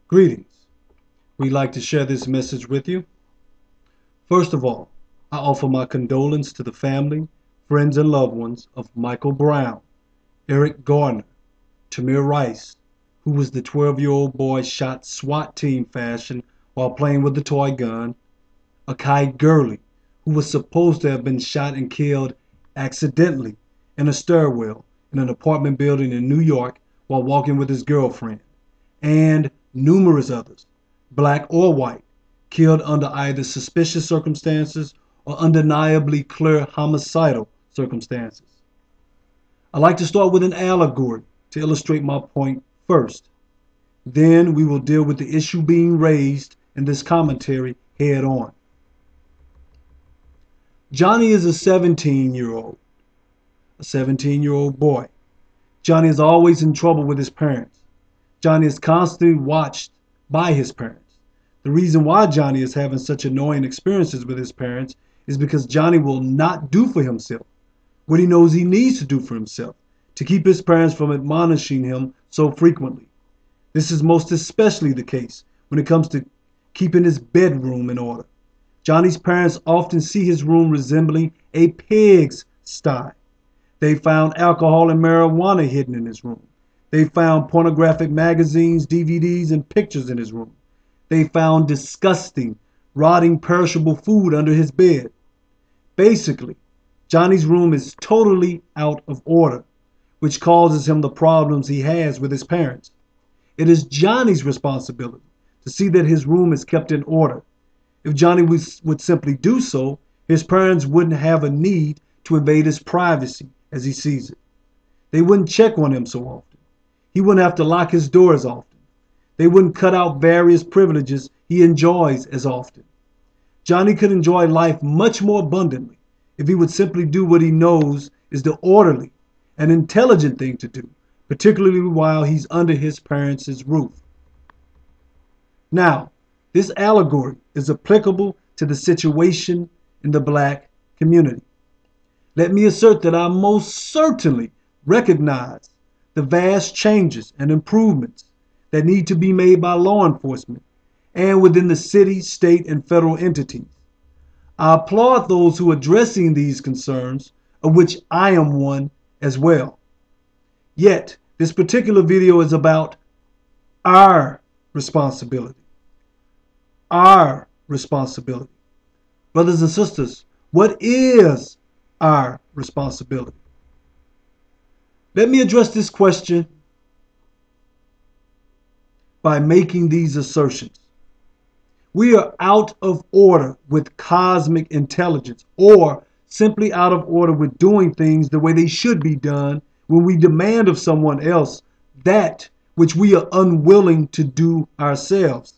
Greetings. We'd like to share this message with you. First of all, I offer my condolence to the family, friends, and loved ones of Michael Brown, Eric Garner, Tamir Rice, who was the 12-year-old boy shot SWAT team fashion while playing with a toy gun, Akai Gurley, who was supposed to have been shot and killed accidentally in a stairwell in an apartment building in New York while walking with his girlfriend, and numerous others, black or white, killed under either suspicious circumstances or undeniably clear homicidal circumstances. I'd like to start with an allegory to illustrate my point first. Then we will deal with the issue being raised in this commentary head on. Johnny is a 17-year-old boy. Johnny is always in trouble with his parents. Johnny is constantly watched by his parents. The reason why Johnny is having such annoying experiences with his parents is because Johnny will not do for himself what he knows he needs to do for himself to keep his parents from admonishing him so frequently. This is most especially the case when it comes to keeping his bedroom in order. Johnny's parents often see his room resembling a pig's sty. They found alcohol and marijuana hidden in his room. They found pornographic magazines, DVDs, and pictures in his room. They found disgusting, rotting, perishable food under his bed. Basically, Johnny's room is totally out of order, which causes him the problems he has with his parents. It is Johnny's responsibility to see that his room is kept in order. If Johnny would simply do so, his parents wouldn't have a need to invade his privacy as he sees it. They wouldn't check on him so often. He wouldn't have to lock his door as often. They wouldn't cut out various privileges he enjoys as often. Johnny could enjoy life much more abundantly if he would simply do what he knows is the orderly and intelligent thing to do, particularly while he's under his parents' roof. Now, this allegory is applicable to the situation in the black community. Let me assert that I most certainly recognize the vast changes and improvements that need to be made by law enforcement and within the city, state, and federal entities. I applaud those who are addressing these concerns, of which I am one as well. Yet, this particular video is about our responsibility. Our responsibility. Brothers and sisters, what is our responsibility? Let me address this question by making these assertions. We are out of order with cosmic intelligence, or simply out of order with doing things the way they should be done when we demand of someone else that which we are unwilling to do ourselves.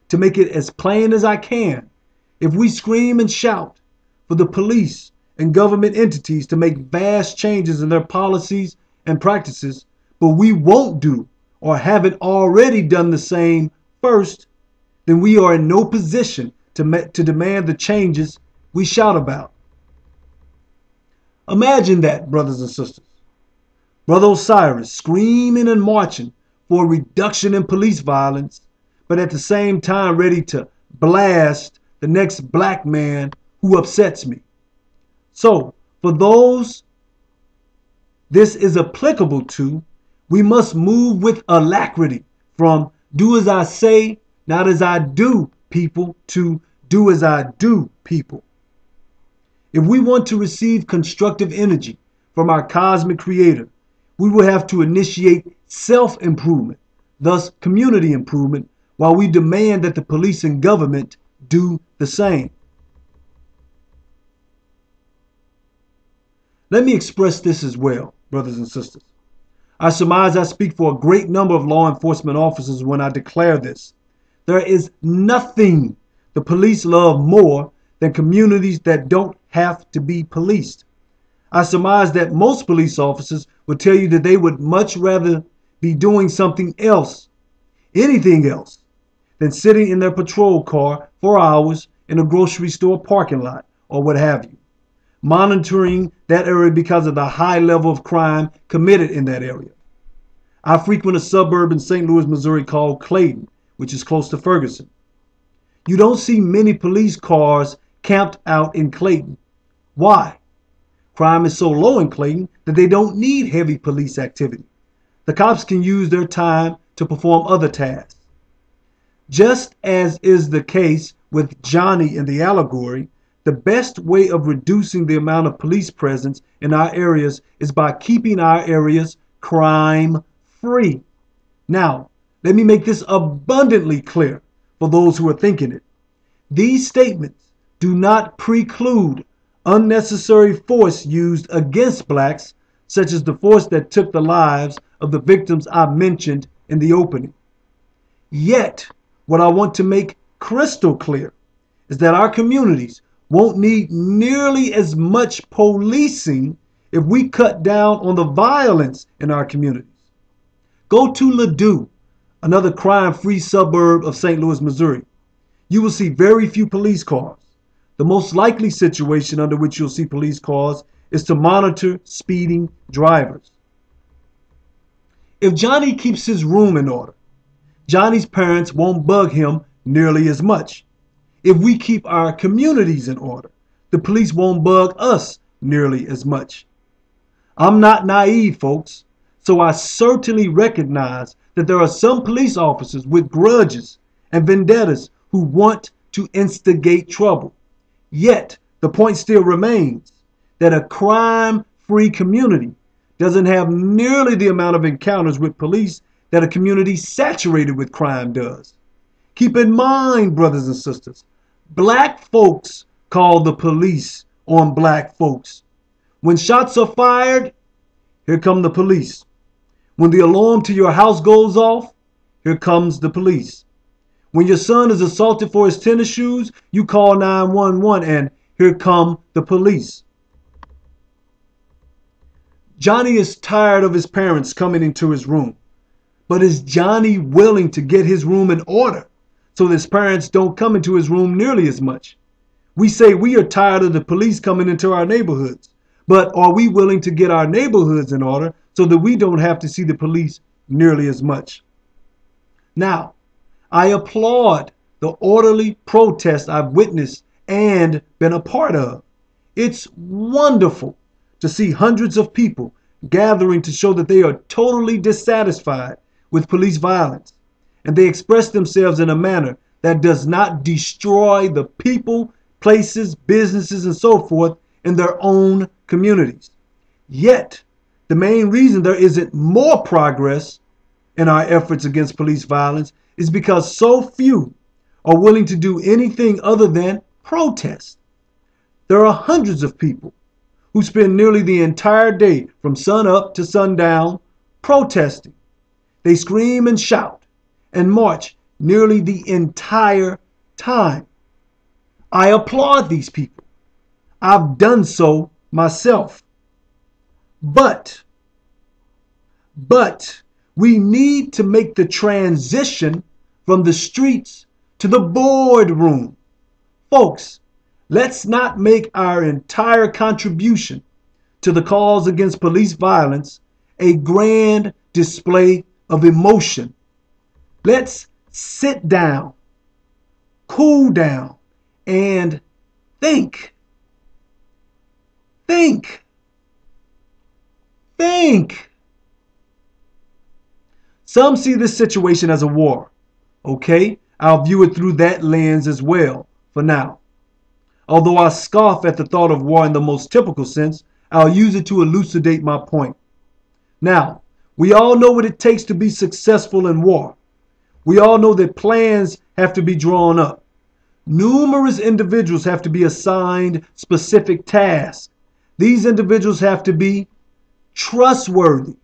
To make it as plain as I can, if we scream and shout for the police and government entities to make vast changes in their policies and practices, but we won't do or haven't already done the same first, then we are in no position to demand the changes we shout about. Imagine that, brothers and sisters. Brother Osiris screaming and marching for a reduction in police violence, but at the same time ready to blast the next black man who upsets me. So, for those this is applicable to, we must move with alacrity from do as I say, not as I do, people, to do as I do, people. If we want to receive constructive energy from our cosmic creator, we will have to initiate self-improvement, thus community improvement, while we demand that the police and government do the same. Let me express this as well, brothers and sisters. I surmise I speak for a great number of law enforcement officers when I declare this. There is nothing the police love more than communities that don't have to be policed. I surmise that most police officers would tell you that they would much rather be doing something else, anything else, than sitting in their patrol car for hours in a grocery store parking lot or what have you, monitoring that area because of the high level of crime committed in that area. I frequent a suburb in St. Louis, Missouri called Clayton, which is close to Ferguson. You don't see many police cars camped out in Clayton. Why? Crime is so low in Clayton that they don't need heavy police activity. The cops can use their time to perform other tasks. Just as is the case with Johnny in the allegory, the best way of reducing the amount of police presence in our areas is by keeping our areas crime-free. Now, let me make this abundantly clear for those who are thinking it. These statements do not preclude unnecessary force used against blacks, such as the force that took the lives of the victims I mentioned in the opening. Yet, what I want to make crystal clear is that our communities won't need nearly as much policing if we cut down on the violence in our communities. Go to Ladue, another crime-free suburb of St. Louis, Missouri. You will see very few police cars. The most likely situation under which you'll see police cars is to monitor speeding drivers. If Johnny keeps his room in order, Johnny's parents won't bug him nearly as much. If we keep our communities in order, the police won't bug us nearly as much. I'm not naive, folks, so I certainly recognize that there are some police officers with grudges and vendettas who want to instigate trouble. Yet, the point still remains that a crime-free community doesn't have nearly the amount of encounters with police that a community saturated with crime does. Keep in mind, brothers and sisters, black folks call the police on black folks. When shots are fired, here come the police. When the alarm to your house goes off, here comes the police. When your son is assaulted for his tennis shoes, you call 911 and here come the police. Johnny is tired of his parents coming into his room. But is Johnny willing to get his room in order so that his parents don't come into his room nearly as much? We say we are tired of the police coming into our neighborhoods. But are we willing to get our neighborhoods in order so that we don't have to see the police nearly as much? Now, I applaud the orderly protest I've witnessed and been a part of. It's wonderful to see hundreds of people gathering to show that they are totally dissatisfied with police violence, and they express themselves in a manner that does not destroy the people, places, businesses, and so forth in their own communities. Yet, the main reason there isn't more progress in our efforts against police violence is because so few are willing to do anything other than protest. There are hundreds of people who spend nearly the entire day from sun up to sundown protesting. They scream and shout and march nearly the entire time. I applaud these people. I've done so myself. But we need to make the transition from the streets to the boardroom. Folks, let's not make our entire contribution to the cause against police violence a grand display of emotion. Let's sit down, cool down, and think. Think. Think. Some see this situation as a war. Okay, I'll view it through that lens as well for now. Although I scoff at the thought of war in the most typical sense, I'll use it to elucidate my point. Now, we all know what it takes to be successful in war. We all know that plans have to be drawn up. Numerous individuals have to be assigned specific tasks. These individuals have to be trustworthy,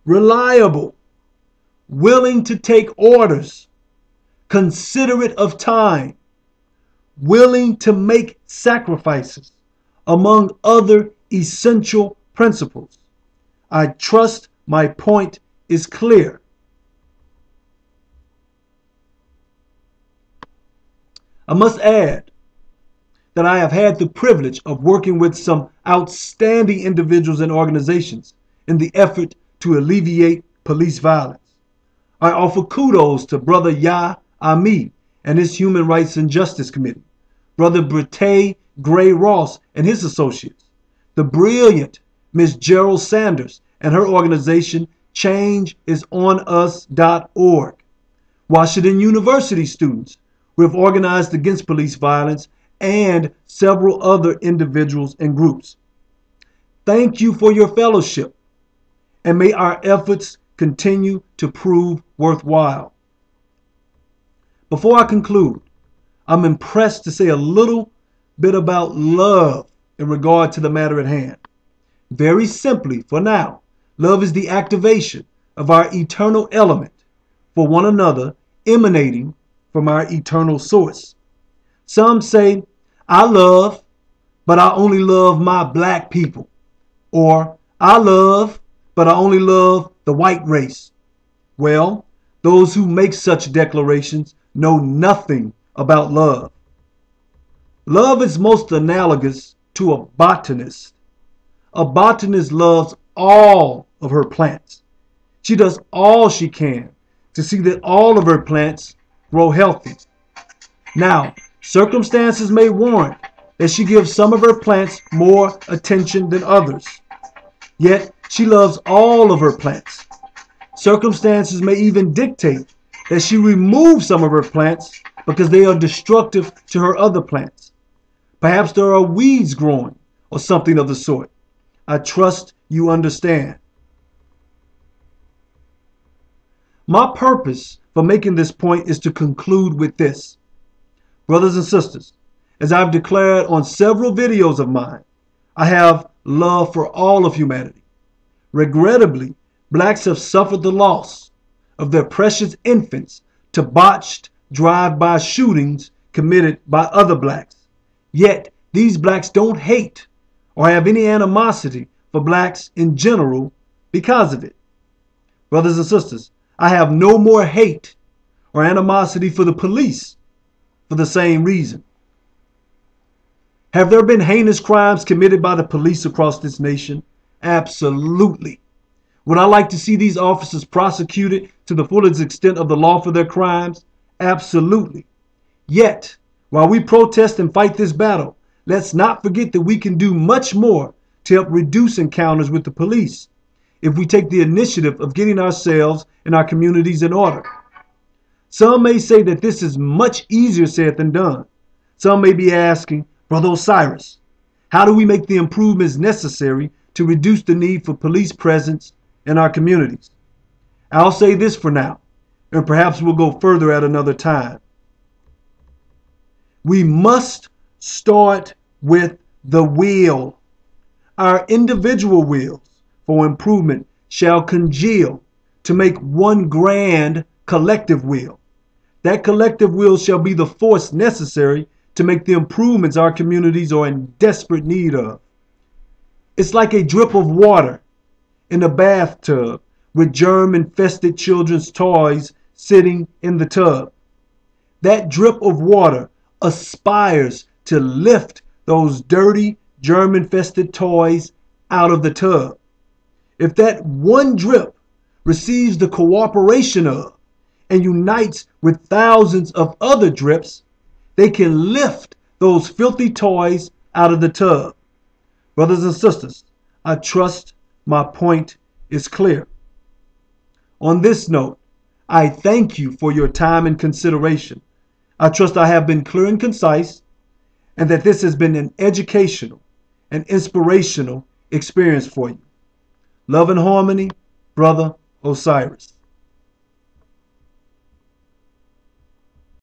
reliable, willing to take orders, considerate of time, willing to make sacrifices, among other essential principles. I trust my point is clear. I must add that I have had the privilege of working with some outstanding individuals and organizations in the effort to alleviate police violence. I offer kudos to Brother Yah Ami and his Human Rights and Justice Committee, Brother Brete Gray Ross and his associates, the brilliant Ms. Gerald Sanders and her organization ChangeIsOnUs.org, Washington University students who have organized against police violence, and several other individuals and groups. Thank you for your fellowship, and may our efforts continue to prove worthwhile. Before I conclude, I'm impressed to say a little bit about love in regard to the matter at hand. Very simply, for now, love is the activation of our eternal element for one another emanating from our eternal source. Some say, I love, but I only love my black people. Or, I love, but I only love the white race. Well, those who make such declarations know nothing about love. Love is most analogous to a botanist. A botanist loves all of her plants. She does all she can to see that all of her plants grow healthy. Now, circumstances may warrant that she gives some of her plants more attention than others. Yet, she loves all of her plants. Circumstances may even dictate that she removes some of her plants because they are destructive to her other plants. Perhaps there are weeds growing or something of the sort. I trust you understand. My purpose for making this point is to conclude with this. Brothers and sisters, as I've declared on several videos of mine, I have love for all of humanity. Regrettably, blacks have suffered the loss of their precious infants to botched drive-by shootings committed by other blacks. Yet, these blacks don't hate or have any animosity for blacks in general because of it. Brothers and sisters, I have no more hate or animosity for the police for the same reason. Have there been heinous crimes committed by the police across this nation? Absolutely. Would I like to see these officers prosecuted to the fullest extent of the law for their crimes? Absolutely. Yet, while we protest and fight this battle, let's not forget that we can do much more to help reduce encounters with the police if we take the initiative of getting ourselves and our communities in order. Some may say that this is much easier said than done. Some may be asking, Brother Osiris, how do we make the improvements necessary to reduce the need for police presence in our communities? I'll say this for now, and perhaps we'll go further at another time. We must start with the will. Our individual wills for improvement shall congeal to make one grand collective will. That collective will shall be the force necessary to make the improvements our communities are in desperate need of. It's like a drip of water in a bathtub with germ-infested children's toys sitting in the tub. That drip of water aspires to lift those dirty, germ-infested toys out of the tub. If that one drip receives the cooperation of and unites with thousands of other drips, they can lift those filthy toys out of the tub. Brothers and sisters, I trust my point is clear. On this note, I thank you for your time and consideration. I trust I have been clear and concise, and that this has been an educational and inspirational experience for you. Love and harmony, Brother Osiris.